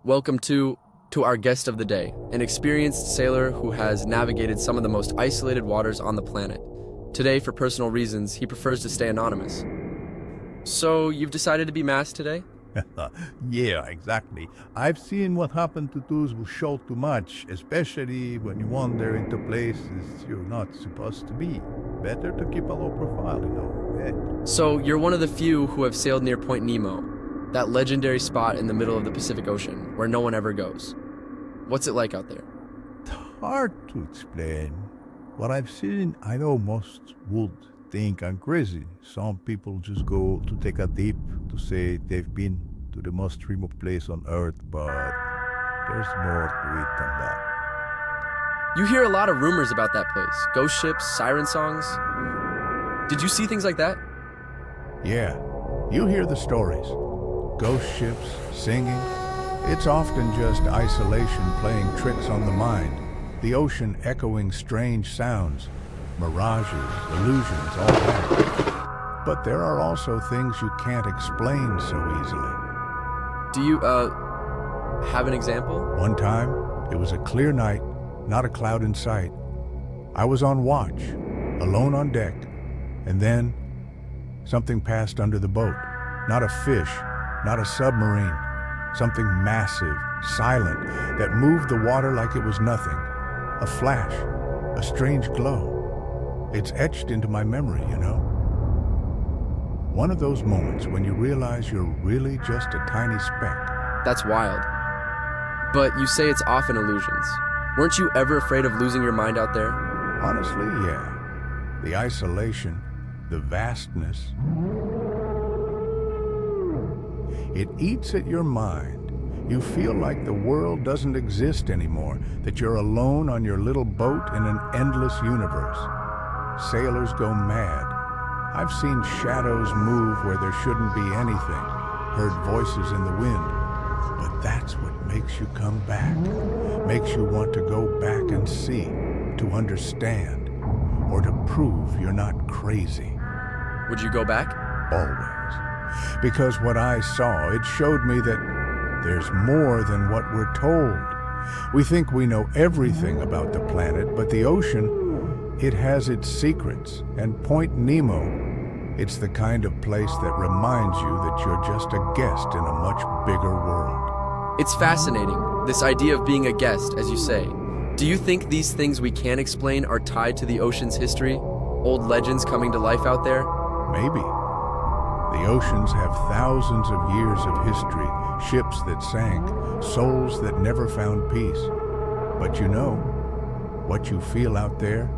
Welcome to our guest of the day, an experienced sailor who has navigated some of the most isolated waters on the planet. Today, for personal reasons, he prefers to stay anonymous. So, you've decided to be masked today? Yeah, exactly. I've seen what happened to those who show too much, especially when you wander into places you're not supposed to be. Better to keep a low profile, you know. So, you're one of the few who have sailed near Point Nemo, that legendary spot in the middle of the Pacific Ocean where no one ever goes. What's it like out there? Hard to explain. What I've seen, I know most would think I'm crazy. Some people just go to take a dip to say they've been to the most remote place on Earth, but there's more to it than that. You hear a lot of rumors about that place. Ghost ships, siren songs. Did you see things like that? Yeah, you hear the stories. Ghost ships, singing. It's often just isolation playing tricks on the mind. The ocean echoing strange sounds. Mirages, illusions, all that. But there are also things you can't explain so easily. Do you, have an example? One time, it was a clear night, not a cloud in sight. I was on watch, alone on deck, and then something passed under the boat. Not a fish, not a submarine. Something massive, silent, that moved the water like it was nothing. A flash, a strange glow. It's etched into my memory, you know? One of those moments when you realize you're really just a tiny speck. That's wild. But you say it's often illusions. Weren't you ever afraid of losing your mind out there? Honestly, yeah. The isolation, the vastness. It eats at your mind. You feel like the world doesn't exist anymore, that you're alone on your little boat in an endless universe. Sailors go mad. I've seen shadows move where there shouldn't be anything, heard voices in the wind. But that's what makes you come back, makes you want to go back and see, to understand, or to prove you're not crazy. Would you go back? Always. Because what I saw, it showed me that there's more than what we're told. We think we know everything about the planet, but the ocean, it has its secrets. And Point Nemo, it's the kind of place that reminds you that you're just a guest in a much bigger world. It's fascinating, this idea of being a guest, as you say. Do you think these things we can't explain are tied to the ocean's history? Old legends coming to life out there? Maybe. The oceans have thousands of years of history, ships that sank, souls that never found peace. But you know, what you feel out there,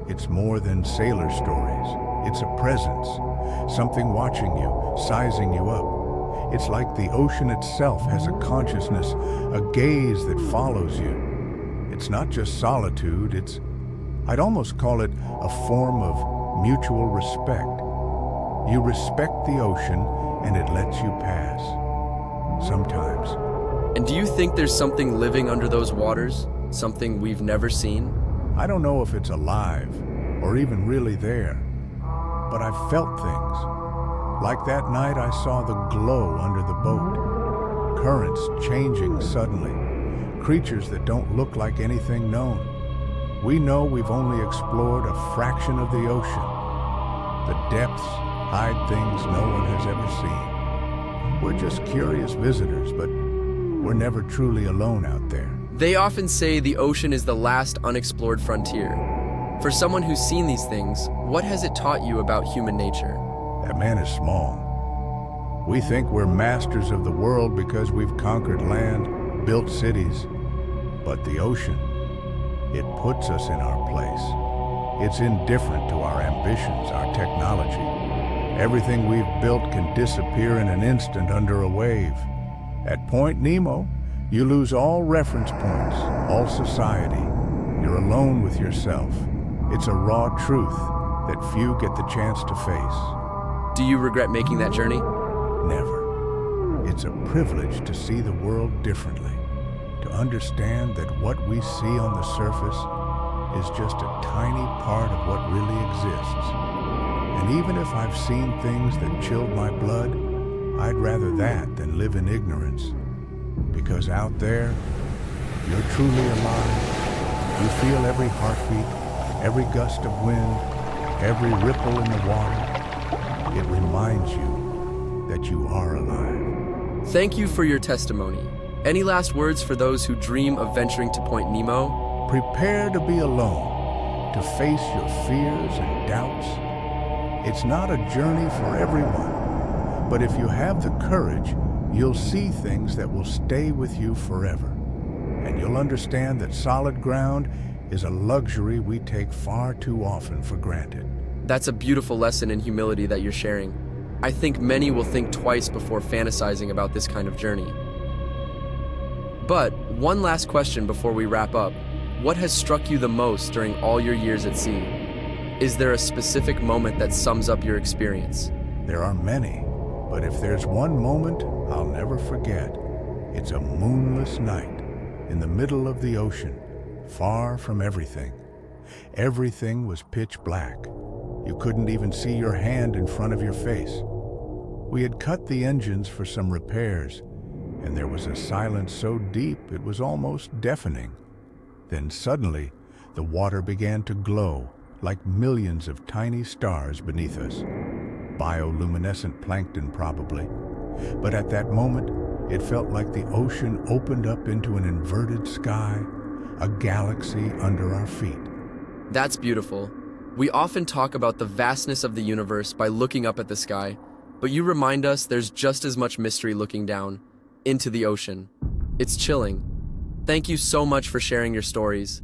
it's more than sailor stories. It's a presence, something watching you, sizing you up. It's like the ocean itself has a consciousness, a gaze that follows you. It's not just solitude, I'd almost call it a form of mutual respect. You respect the ocean, and it lets you pass. Sometimes. And do you think there's something living under those waters? Something we've never seen? I don't know if it's alive, or even really there, but I've felt things. Like that night I saw the glow under the boat. Currents changing suddenly. Creatures that don't look like anything known. We know we've only explored a fraction of the ocean. The depths hide things no one has ever seen. We're just curious visitors, but we're never truly alone out there. They often say the ocean is the last unexplored frontier. For someone who's seen these things, what has it taught you about human nature? That man is small. We think we're masters of the world because we've conquered land, built cities. But the ocean, it puts us in our place. It's indifferent to our ambitions, our technology. Everything we've built can disappear in an instant under a wave. At Point Nemo, you lose all reference points, all society. You're alone with yourself. It's a raw truth that few get the chance to face. Do you regret making that journey? Never. It's a privilege to see the world differently, to understand that what we see on the surface is just a tiny part of what really exists. And even if I've seen things that chilled my blood, I'd rather that than live in ignorance. Because out there, you're truly alive. You feel every heartbeat, every gust of wind, every ripple in the water. It reminds you that you are alive. Thank you for your testimony. Any last words for those who dream of venturing to Point Nemo? Prepare to be alone, to face your fears and doubts. It's not a journey for everyone, but if you have the courage, you'll see things that will stay with you forever. And you'll understand that solid ground is a luxury we take far too often for granted. That's a beautiful lesson in humility that you're sharing. I think many will think twice before fantasizing about this kind of journey. But one last question before we wrap up. What has struck you the most during all your years at sea? Is there a specific moment that sums up your experience? There are many, but if there's one moment I'll never forget, it's a moonless night in the middle of the ocean, far from everything. Everything was pitch black. You couldn't even see your hand in front of your face. We had cut the engines for some repairs, and there was a silence so deep it was almost deafening. Then suddenly, the water began to glow like millions of tiny stars beneath us. Bioluminescent plankton, probably. But at that moment, it felt like the ocean opened up into an inverted sky, a galaxy under our feet. That's beautiful. We often talk about the vastness of the universe by looking up at the sky, but you remind us there's just as much mystery looking down into the ocean. It's chilling. Thank you so much for sharing your stories.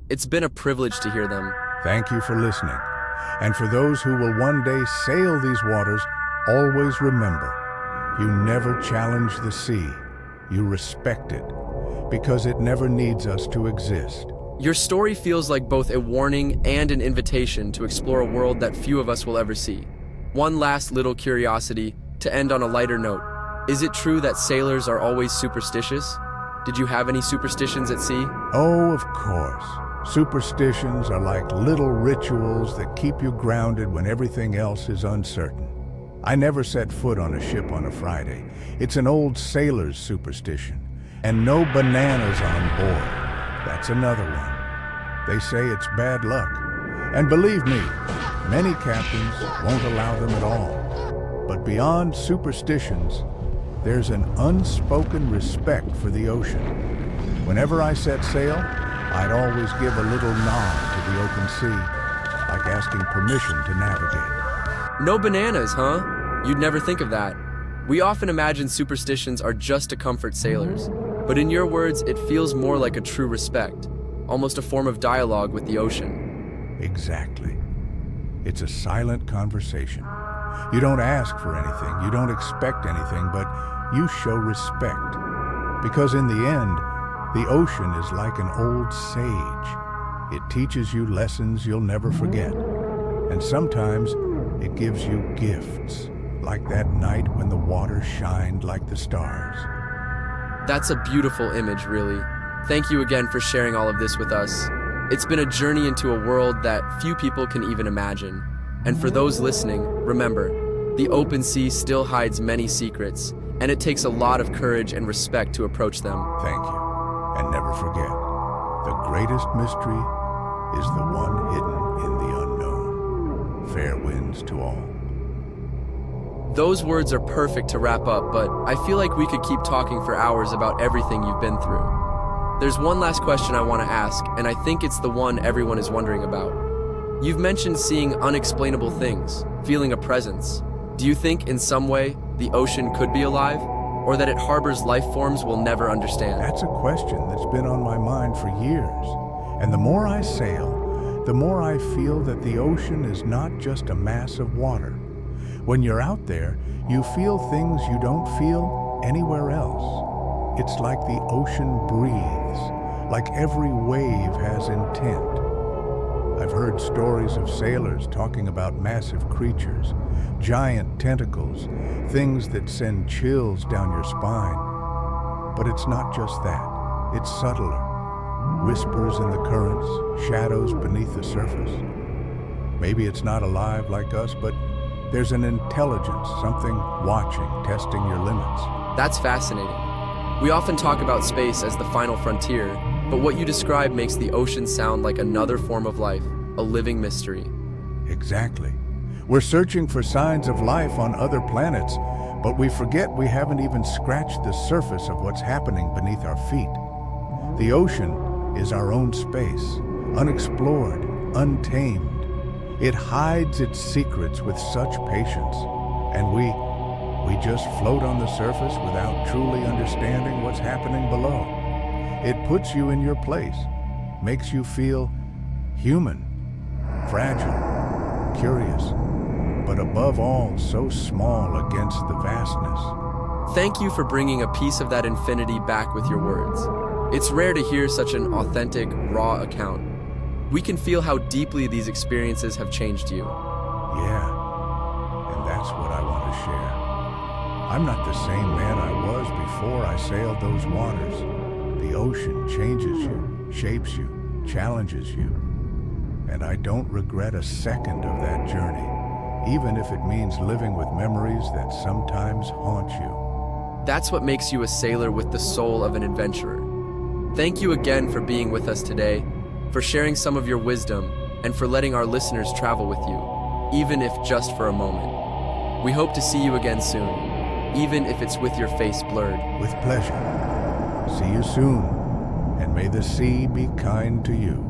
It's been a privilege to hear them. Thank you for listening. And for those who will one day sail these waters, always remember, you never challenge the sea. You respect it, because it never needs us to exist. Your story feels like both a warning and an invitation to explore a world that few of us will ever see. One last little curiosity to end on a lighter note. Is it true that sailors are always superstitious? Did you have any superstitions at sea? Oh, of course. Superstitions are like little rituals that keep you grounded when everything else is uncertain. I never set foot on a ship on a Friday. It's an old sailor's superstition. And no bananas on board. That's another one. They say it's bad luck. And believe me, many captains won't allow them at all. But beyond superstitions, there's an unspoken respect for the ocean. Whenever I set sail, I'd always give a little nod to the open sea, like asking permission to navigate. No bananas, huh? You'd never think of that. We often imagine superstitions are just to comfort sailors, but in your words, it feels more like a true respect, almost a form of dialogue with the ocean. Exactly. It's a silent conversation. You don't ask for anything, you don't expect anything, but you show respect. Because in the end, the ocean is like an old sage. It teaches you lessons you'll never forget. And sometimes it gives you gifts, like that night when the water shined like the stars. That's a beautiful image, really. Thank you again for sharing all of this with us. It's been a journey into a world that few people can even imagine. And for those listening, remember, the open sea still hides many secrets, and it takes a lot of courage and respect to approach them. Thank you. And never forget, the greatest mystery is the one hidden in the unknown. Fair winds to all. Those words are perfect to wrap up, but I feel like we could keep talking for hours about everything you've been through. There's one last question I want to ask, and I think it's the one everyone is wondering about. You've mentioned seeing unexplainable things, feeling a presence. Do you think, in some way, the ocean could be alive? Or that it harbors life forms we'll never understand? That's a question that's been on my mind for years. And the more I sail, the more I feel that the ocean is not just a mass of water. When you're out there, you feel things you don't feel anywhere else. It's like the ocean breathes, like every wave has intent. I've heard stories of sailors talking about massive creatures, giant tentacles, things that send chills down your spine. But it's not just that. It's subtler. Whispers in the currents, shadows beneath the surface. Maybe it's not alive like us, but there's an intelligence, something watching, testing your limits. That's fascinating. We often talk about space as the final frontier, but what you describe makes the ocean sound like another form of life, a living mystery. Exactly. We're searching for signs of life on other planets, but we forget we haven't even scratched the surface of what's happening beneath our feet. The ocean is our own space, unexplored, untamed. It hides its secrets with such patience, and we just float on the surface without truly understanding what's happening below. It puts you in your place, makes you feel human, fragile, curious, but above all, so small against the vastness. Thank you for bringing a piece of that infinity back with your words. It's rare to hear such an authentic, raw account. We can feel how deeply these experiences have changed you. Yeah, and that's what I want to share. I'm not the same man I was before I sailed those waters. The ocean changes you, shapes you, challenges you. And I don't regret a second of that journey, even if it means living with memories that sometimes haunt you. That's what makes you a sailor with the soul of an adventurer. Thank you again for being with us today, for sharing some of your wisdom, and for letting our listeners travel with you, even if just for a moment. We hope to see you again soon, even if it's with your face blurred. With pleasure. See you soon, and may the sea be kind to you.